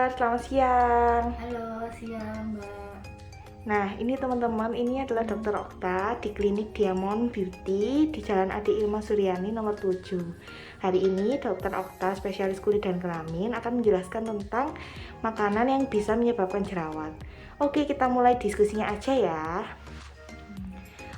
dokter, selamat siang. Halo, siang Mbak. Nah, ini teman-teman, ini adalah Dokter Okta di klinik Diamond Beauty di Jalan Adi Ilma Suryani nomor 7. Hari ini Dokter Okta, spesialis kulit dan kelamin, akan menjelaskan tentang makanan yang bisa menyebabkan jerawat. Oke, kita mulai diskusinya aja ya.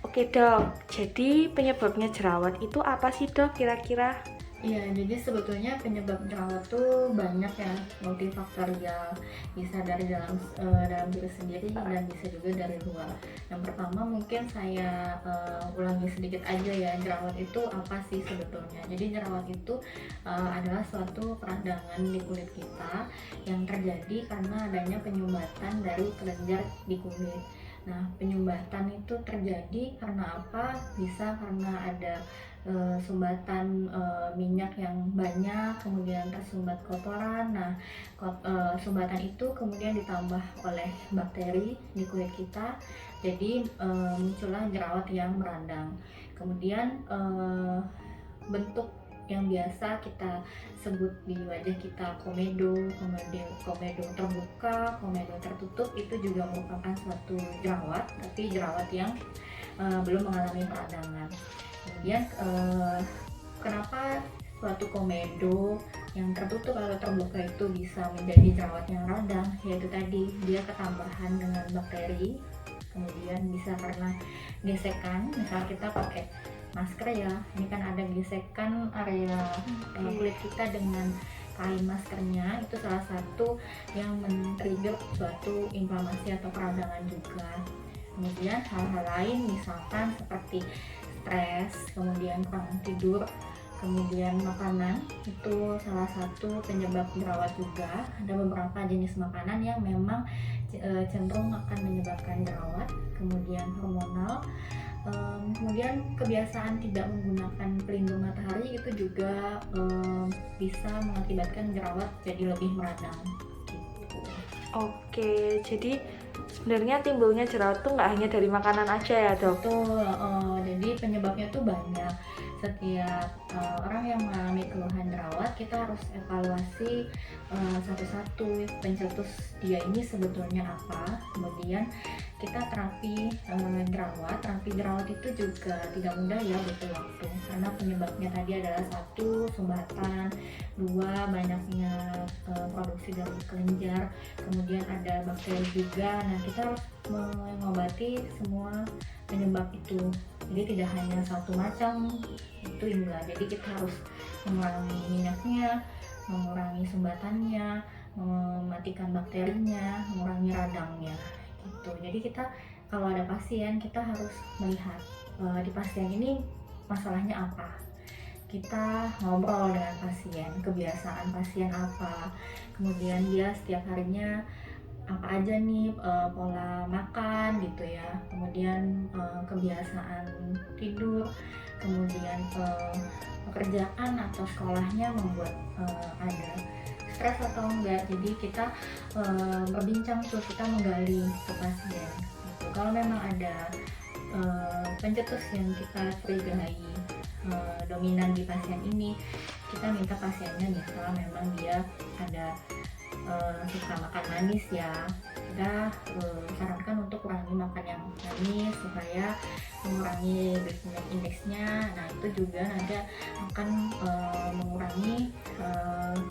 Oke dok, jadi penyebabnya jerawat itu apa sih dok kira-kira? Iya, jadi sebetulnya penyebab jerawat tuh banyak ya, multifaktorial. Bisa dari dalam diri sendiri dan bisa juga dari luar. Yang pertama mungkin saya ulangi sedikit aja ya, jerawat itu apa sih sebetulnya? Jadi jerawat itu adalah suatu peradangan di kulit kita yang terjadi karena adanya penyumbatan dari kelenjar di kulit. Nah, penyumbatan itu terjadi karena apa? Bisa karena ada sumbatan minyak yang banyak, kemudian tersumbat kotoran. Nah, sumbatan itu kemudian ditambah oleh bakteri di kulit kita, jadi muncullah jerawat yang merandang. Kemudian bentuk yang biasa kita sebut di wajah kita komedo, komedo terbuka, komedo tertutup, itu juga merupakan suatu jerawat, tapi jerawat yang belum mengalami peradangan. Kemudian kenapa suatu komedo yang tertutup atau terbuka itu bisa menjadi jerawat yang radang? Yaitu tadi dia ketambahan dengan bakteri, kemudian bisa karena gesekan, misal kita pakai masker ya, ini kan ada gesekan area kulit kita dengan kain maskernya, itu salah satu yang men-trigger suatu inflamasi atau peradangan juga. Kemudian hal-hal lain misalkan seperti stres, kemudian kurang tidur, kemudian makanan itu salah satu penyebab jerawat juga. Ada beberapa jenis makanan yang memang cenderung akan menyebabkan jerawat. Kemudian hormonal, kemudian kebiasaan tidak menggunakan pelindung matahari itu juga bisa mengakibatkan jerawat jadi lebih meradang gitu. Oke, jadi sebenarnya timbulnya jerawat tuh nggak hanya dari makanan aja ya dok? Betul, jadi penyebabnya tuh banyak. Setiap orang yang mengalami keluhan jerawat, kita harus evaluasi satu-satu pencetus dia ini sebetulnya apa. Kemudian kita terapi jerawat. Terapi jerawat itu juga tidak mudah ya, butuh waktu. Karena penyebabnya tadi adalah satu, sumbatan, dua, banyaknya produksi dari kelenjar, kemudian ada bakteri juga. Nah, kita harus mengobati semua penyebab itu, jadi tidak hanya satu macam itu enggak. Jadi kita harus mengurangi minyaknya, mengurangi sumbatannya, mematikan bakterinya, mengurangi radangnya gitu. Jadi kita kalau ada pasien, kita harus melihat di pasien ini masalahnya apa. Kita ngobrol dengan pasien, kebiasaan pasien apa, kemudian dia setiap harinya apa aja nih pola makan gitu ya, kemudian kebiasaan tidur, kemudian pekerjaan atau sekolahnya membuat ada stres atau enggak. Jadi kita berbincang tuh, kita menggali ke pasien gitu. Kalau memang ada pencetus yang kita curigai dominan di pasien ini, kita minta pasiennya, misalnya memang dia ada suka makan manis ya, kita sarankan untuk kurangi makan yang manis supaya mengurangi glycemic indexnya. Nah, itu juga nanti akan mengurangi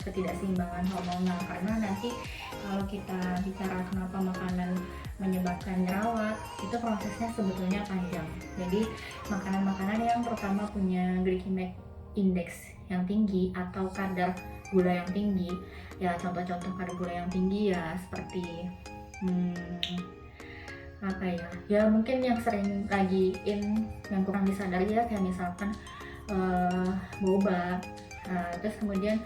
ketidakseimbangan hormonal, karena nanti kalau kita bicara kenapa makanan menyebabkan jerawat, itu prosesnya sebetulnya panjang. Jadi makanan-makanan yang pertama punya glycemic index yang tinggi atau kadar gula yang tinggi, ya contoh-contoh kadar gula yang tinggi ya seperti apa ya mungkin yang sering lagi yang kurang disadari ya, kayak misalkan boba, terus kemudian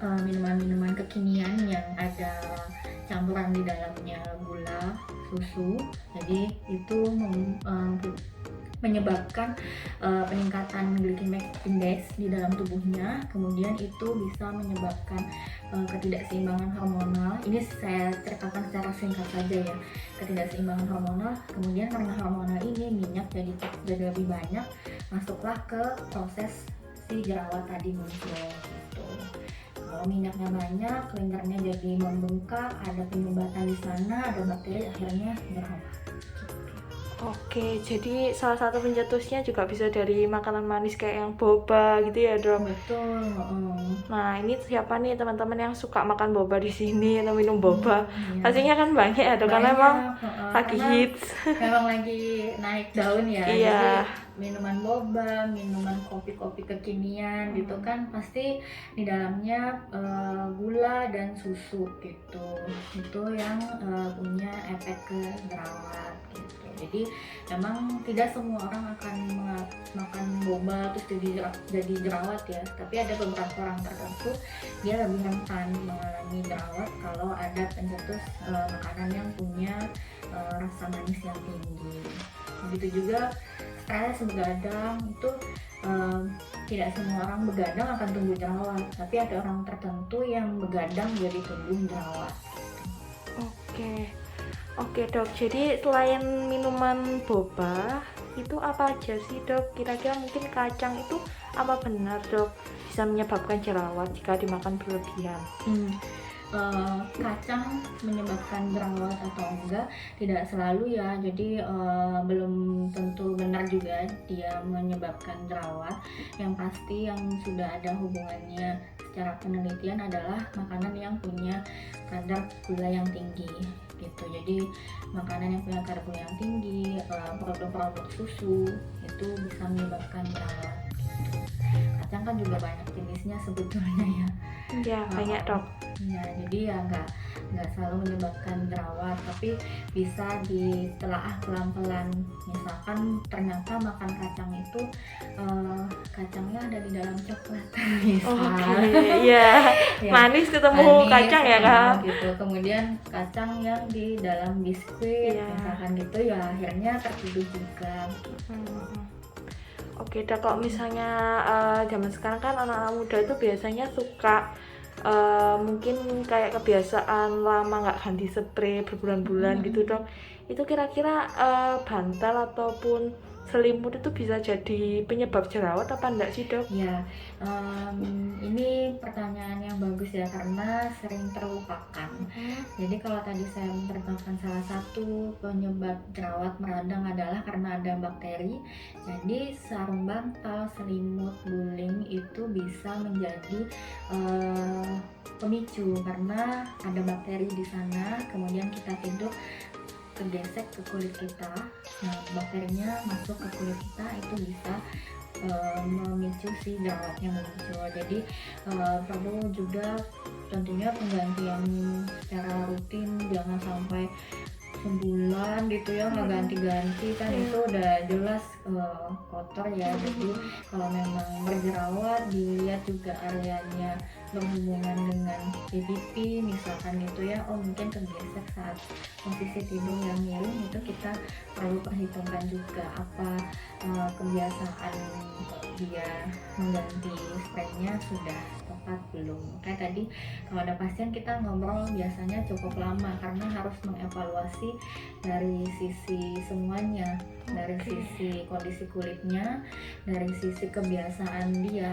minuman-minuman kekinian yang ada campuran di dalamnya gula, susu, jadi itu menyebabkan peningkatan glycemic index di dalam tubuhnya. Kemudian itu bisa menyebabkan ketidakseimbangan hormonal. Ini saya ceritakan secara singkat saja ya, ketidakseimbangan hormonal. Kemudian karena hormonal ini minyak jadi lebih banyak, masuklah ke proses si jerawat tadi muncul gitu. Kalau minyaknya banyak, kelenjarnya jadi membengkak, ada penyumbatan di sana, ada bakteri, akhirnya jerawat. Oke, jadi salah satu pencetusnya juga bisa dari makanan manis kayak yang boba gitu ya, Dok? Betul. Nah, ini siapa nih teman-teman yang suka makan boba di sini atau minum boba? Iya. Pastinya kan banyak ya, Dok, karena emang lagi karena hits. memang lagi naik daun ya. Iya. Jadi minuman boba, minuman kopi-kopi kekinian gitu kan pasti di dalamnya gula dan susu gitu. Itu yang punya efek ke jerawat gitu. Jadi memang tidak semua orang akan makan boba terus jadi jerawat ya. Tapi ada beberapa orang tertentu dia lebih rentan mengalami jerawat kalau ada pencetus makanan yang punya rasa manis yang tinggi. Begitu juga stres begadang itu tidak semua orang begadang akan tumbuh jerawat, tapi ada orang tertentu yang begadang jadi tumbuh jerawat. Oke, Dok. Jadi selain minuman boba itu apa aja sih, Dok? Kira-kira mungkin kacang itu apa benar, Dok, bisa menyebabkan jerawat jika dimakan berlebihan? Kacang menyebabkan jerawat atau enggak tidak selalu ya, jadi belum tentu benar juga dia menyebabkan jerawat. Yang pasti yang sudah ada hubungannya secara penelitian adalah makanan yang punya kadar gula yang tinggi gitu. Jadi makanan yang punya kadar gula yang tinggi, produk-produk susu itu bisa menyebabkan jerawat gitu. Kacang kan juga banyak jenisnya sebetulnya ya. Ya, banyak, Dok. Ya, jadi ya nggak selalu menyebabkan jerawat, tapi bisa ditelaah pelan-pelan. Misalkan ternyata makan kacang itu kacangnya ada di dalam coklat, misal. Iya. Ya, Manis ketemu manis, kacang ya, Kak? gitu. Kemudian kacang yang di dalam biskuit, Iya. misalkan gitu ya akhirnya tertuduh juga. Oke, Dok, kalau misalnya zaman sekarang kan anak-anak muda itu biasanya suka mungkin kayak kebiasaan lama nggak ganti spray berbulan-bulan gitu, Dok. Itu kira-kira bantal ataupun selimut itu bisa jadi penyebab jerawat apa enggak sih, Dok? Ya, ini pertanyaan yang bagus ya karena sering terlupakan. Jadi kalau tadi saya menerangkan salah satu penyebab jerawat meradang adalah karena ada bakteri. Jadi sarung bantal, selimut, guling itu bisa menjadi pemicu karena ada bakteri di sana. Kemudian kita tidur kegesek ke kulit kita, nah bakterinya masuk ke kulit kita itu bisa memicu si jerawatnya muncul. Jadi perlu juga tentunya penggantian secara rutin, jangan sampai sebulan gitu ya nggak ganti-ganti kan itu udah jelas kotor ya. Jadi kalau memang berjerawat dilihat juga areanya berhubungan dengan pipi misalkan gitu ya, mungkin kegesek saat posisi tidur yang miring, itu kita perlu perhitungkan juga apa kebiasaan dia mengganti spraynya sudah tepat belum. Kayak tadi kalau ada pasien kita ngobrol biasanya cukup lama karena harus mengevaluasi dari sisi semuanya, dari sisi kondisi kulitnya, dari sisi kebiasaan dia.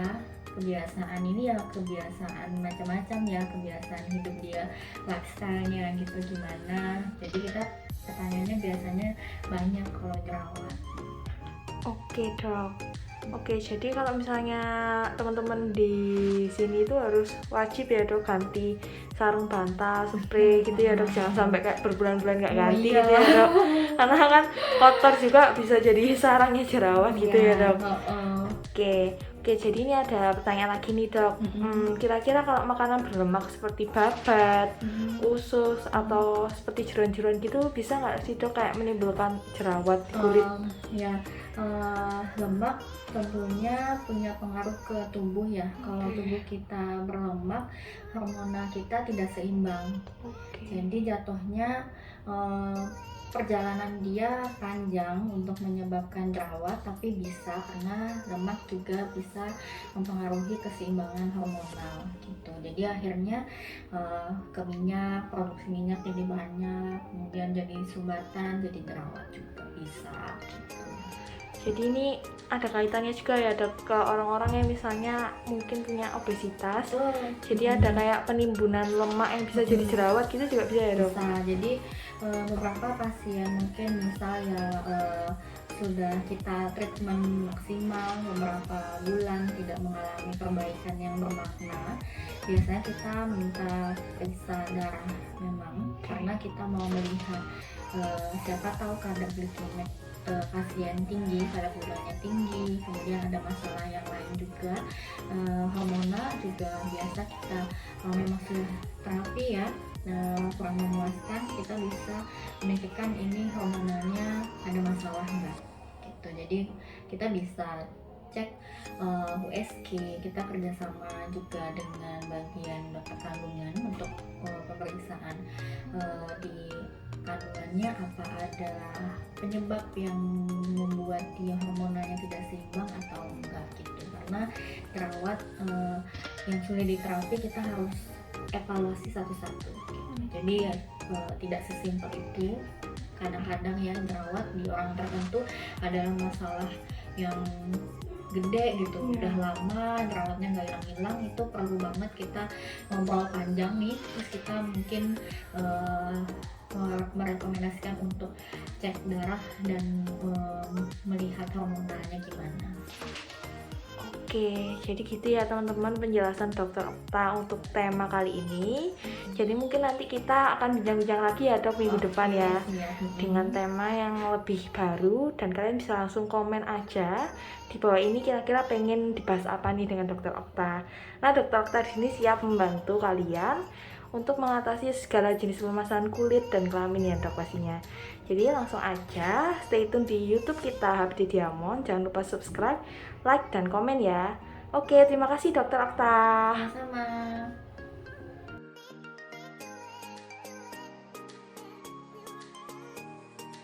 Kebiasaan ini ya kebiasaan macam-macam ya, kebiasaan hidup dia, lifestyle-nya gitu gimana. Jadi kita pertanyaannya biasanya banyak kalau jerawat. Oke, Dok. Oke, jadi kalau misalnya teman-teman di sini itu harus wajib ya, Dok, ganti sarung bantal, spray gitu ya, Dok. Jangan sampai kayak berbulan-bulan nggak ganti gitu ya, Dok. Karena kan kotor juga bisa jadi sarangnya jerawat gitu ya, Dok. Oke, jadi ini ada pertanyaan lagi nih, Dok. Kira-kira kalau makanan berlemak seperti babat, usus atau seperti jeroan-jeroan gitu bisa nggak sih, Dok, kayak menimbulkan jerawat di kulit? Lemak tentunya punya pengaruh ke tubuh ya. Kalau tubuh kita berlemak, hormonal kita tidak seimbang. Jadi jatuhnya perjalanan dia panjang untuk menyebabkan jerawat, tapi bisa karena lemak juga bisa mempengaruhi keseimbangan hormonal gitu. Jadi akhirnya ke minyak, produksi minyak jadi banyak, kemudian jadi sumbatan, jadi jerawat juga bisa gitu. Jadi ini ada kaitannya juga ya Dok, ke orang-orang yang misalnya mungkin punya obesitas. Jadi ada kayak penimbunan lemak yang bisa jadi jerawat gitu juga bisa ya Dok? Bisa. Jadi beberapa pasien mungkin misal ya sudah kita treatment maksimal beberapa bulan tidak mengalami perbaikan yang bermakna, biasanya kita minta periksa darah memang karena kita mau melihat siapa tahu kadar glikemik pasien tinggi, kadar gulanya tinggi, kemudian ada masalah yang lain juga. Hormonal juga biasa kita kalau memang sudah terapi ya kurang memuaskan, kita bisa memikirkan ini hormonalnya ada masalah enggak gitu. Jadi kita bisa cek USG, kita kerjasama juga dengan bagian dokter kandungan untuk pemeriksaan di kandungannya apa ada penyebab yang membuat dia hormonalnya tidak seimbang atau enggak gitu. Karena jerawat yang sudah diterapi kita harus evaluasi satu-satu gitu. Jadi tidak sesimpel itu. Kadang-kadang ya jerawat di orang tertentu adalah masalah yang gede gitu, udah lama jerawatnya nggak hilang-hilang, itu perlu banget kita ngobrol panjang nih, terus kita mungkin merekomendasikan untuk cek darah dan melihat hormonalnya gimana. Oke, jadi gitu ya teman-teman penjelasan Dokter Okta untuk tema kali ini. Jadi mungkin nanti kita akan bincang-bincang lagi ya Dok minggu depan ya, dengan tema yang lebih baru, dan kalian bisa langsung komen aja di bawah ini kira-kira pengen dibahas apa nih dengan Dokter Okta. Nah Dokter Okta di sini siap membantu kalian untuk mengatasi segala jenis permasalahan kulit dan kelamin ya Dok pastinya. Jadi langsung aja stay tune di YouTube kita HBD Diamond. Jangan lupa subscribe, like, dan komen ya. Oke, terima kasih Dokter Okta. Sama-sama.